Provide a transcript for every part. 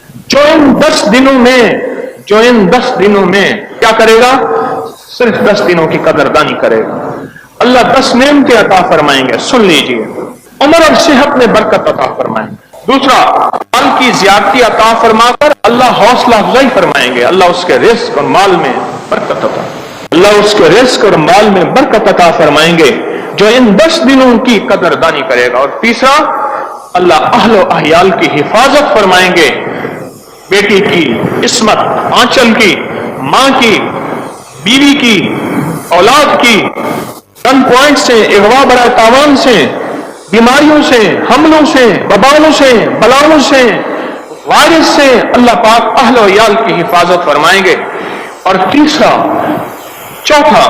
جو ان 10 دنوں میں کیا کرے گا؟ صرف 10 دنوں کی قدردانی کرے گا، اللہ 10 نعمتیں عطا فرمائیں گے. سن لیجئے، عمر اور صحت میں برکت عطا فرمائیں گے. دوسرا، مال کی زیادتی عطا فرما کر اللہ حوصلہ افزائی فرمائیں گے، اللہ اس کے رزق اور مال میں برکت عطا، اللہ اس کے رزق اور مال میں برکت عطا فرمائیں گے جو ان 10 دنوں کی قدردانی کرے گا. اور تیسرا، اللہ اہل و احیال کی حفاظت فرمائیں گے، بیٹی کی عصمت، آنچل کی، ماں کی، بیوی کی، اولاد کی، گن پوائنٹ سے، اغوا برائے تاوان سے، بیماریوں سے، حملوں سے، وبالوں سے، بلاؤں سے، وائرس سے اللہ پاک اہل و عیال کی حفاظت فرمائیں گے. اور چوتھا،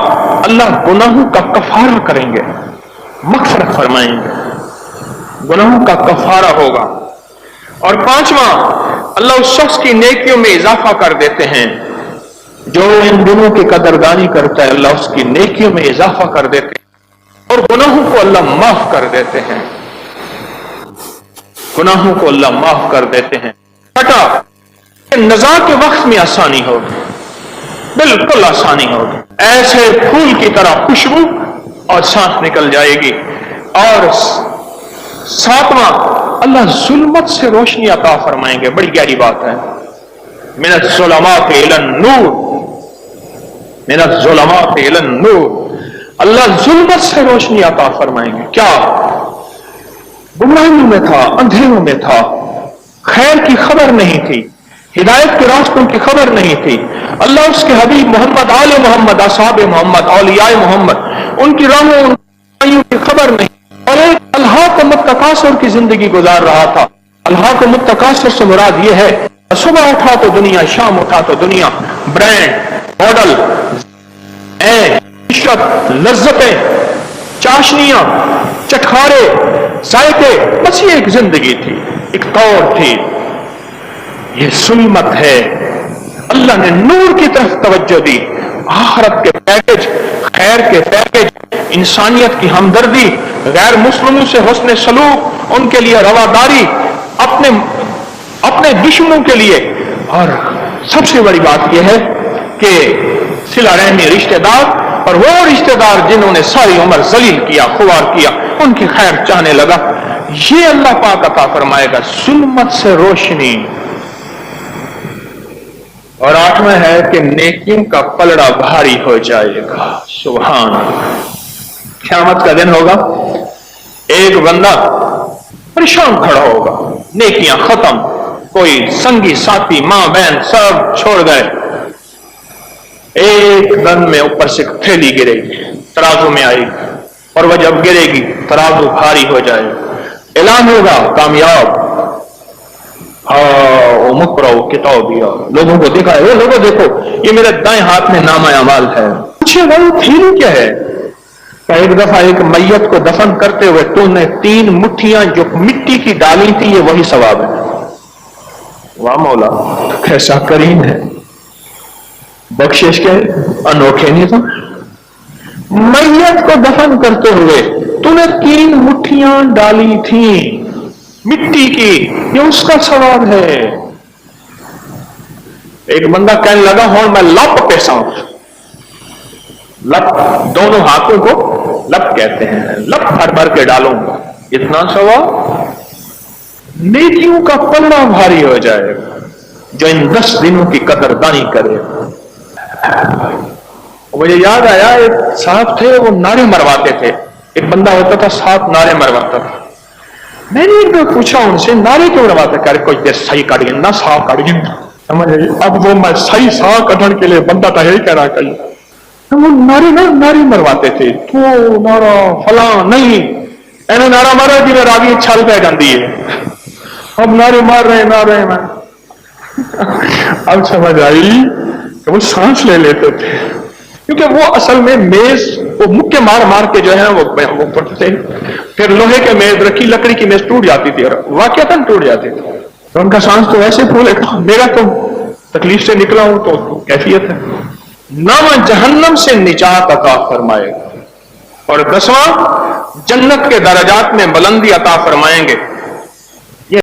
اللہ گناہوں کا کفارہ کریں گے، مغفرت فرمائیں گے، گناہوں کا کفارہ ہوگا. اور پانچواں، اللہ اس شخص کی نیکیوں میں اضافہ کر دیتے ہیں جو ان دنوں کی قدردانی کرتا ہے، اللہ اس کی نیکیوں میں اضافہ کر دیتے ہیں اور گناہوں کو اللہ معاف کر دیتے ہیں، گناہوں کو اللہ معاف کر دیتے ہیں. چھٹا، نزاع کے وقت میں آسانی ہوگی، بالکل آسانی ہوگی، ایسے پھول کی طرح خوشبو اور سانس نکل جائے گی. اور ساتواں، اللہ ظلمت سے روشنی عطا فرمائیں گے. بڑی گہری بات ہے. من الظلمات الی النور، من الظلمات الی النور، اللہ ظلمت سے روشنی عطا فرمائیں گے. کیا گمراہیوں میں تھا، اندھیروں میں تھا، خیر کی خبر نہیں تھی، ہدایت کے راستوں کی خبر نہیں تھی، اللہ اس کے حبیب محمد، آل محمد، اصحاب محمد، اولیاء محمد، ان کی راہوں، ان کی خبر نہیں، اور ایک الہاق متکاثر کی زندگی گزار رہا تھا. الہاق متکاثر سے مراد یہ ہے، صبح اٹھا تو دنیا، شام اٹھا تو دنیا، برانڈ، ماڈل، عشرت، لذتیں، چاشنیاں، چٹخارے، ذائقے، بس یہ ایک زندگی تھی، ایک طور تھی. یہ ظلمت ہے. اللہ نے نور کی طرف توجہ دی، آخرت کے پیکج، خیر کے پیکج، انسانیت کی ہمدردی، غیر مسلموں سے حسن سلوک، ان کے لیے رواداری، اپنے دشمنوں کے لیے. اور سب سے بڑی بات یہ ہے کہ صلہ رحمی رشتہ دار، اور وہ رشتہ دار جنہوں نے ساری عمر ذلیل کیا، خوار کیا، ان کی خیر چاہنے لگا. یہ اللہ پاک عطا فرمائے گا، ظلمت سے روشنی. اور آٹھواں ہے کہ نیکیوں کا پلڑا بھاری ہو جائے گا. سبحان اللہ. قیامت کا دن ہوگا، ایک بندہ پریشان کھڑا ہوگا، نیکیاں ختم، کوئی سنگی ساتھی، ماں بہن سب چھوڑ گئے. ایک دن میں اوپر سے تھیلی گرے گی، ترازو میں آئے گی، اور وہ جب گرے گی ترازو بھاری ہو جائے گا. اعلان ہوگا کامیاب، مقرؤ کتابیا، لوگوں کو دکھائے، وہ لوگوں دیکھو یہ میرے دائیں ہاتھ میں نامہ اعمال ہے. پوچھے وہ تھیلی کیا ہے؟ کہ ایک دفعہ ایک میت کو دفن کرتے ہوئے تو نے 3 مٹھیاں جو مٹی کی ڈالی تھی، یہ وہی ثواب ہے. واہ مولا، کیسا کریم ہے، بخشش کے انوکھے نہیں تھا. میت کو دفن کرتے ہوئے تو نے 3 مٹھیاں ڈالی تھیں مٹی کی، یہ اس کا ثواب ہے. ایک بندہ کہنے لگا ہوں میں لپ پیسا ہوں، لپ دونوں ہاتھوں کو لپ کہتے ہیں، لپ بھر بھر کے ڈالوں گا، اتنا ثواب. نیکیوں کا پلڑا بھاری ہو جائے گا جو ان 10 دنوں کی قدردانی کرے. مجھے یاد آیا، ایک صاحب تھے، وہ نعرے مرواتے تھے. ایک بندہ ہوتا تھا 7 نعرے مرواتا تھا. میں نے ایک بار پوچھا ان سے نعرے کیوں مرواتے؟ کہہ رہے کوئی دیر صحیح کٹ گیا، سا کٹ گیا. اب وہ میں صحیح سا کٹن کے لیے بندہ تھا یہی کہہ رہا کہیں وہ نعرے مرواتے تھے، تو نعرہ فلاں نہیں، اینا نعرہ مارا جی میں راگی چھل پہ جاندی ہے. اب نعرے مار رہے ہیں. اب سمجھ آئی کہ وہ سانس لے لیتے تھے، کیونکہ وہ اصل میں میز وہ مکے مار مار کے جو ہے وہ پڑھتے تھے. پھر لوہے کے میز رکھی، لکڑی کی میز ٹوٹ جاتی تھی، اور واقعتاً ٹوٹ جاتی تھی. تو ان کا سانس تو ایسے پھولے، میرا تو تکلیف سے نکلا ہوں تو کیفیت ہے. نامہ جہنم سے نجات عطا فرمائے گا. اور 10واں، جنت کے درجات میں بلندی عطا فرمائیں گے.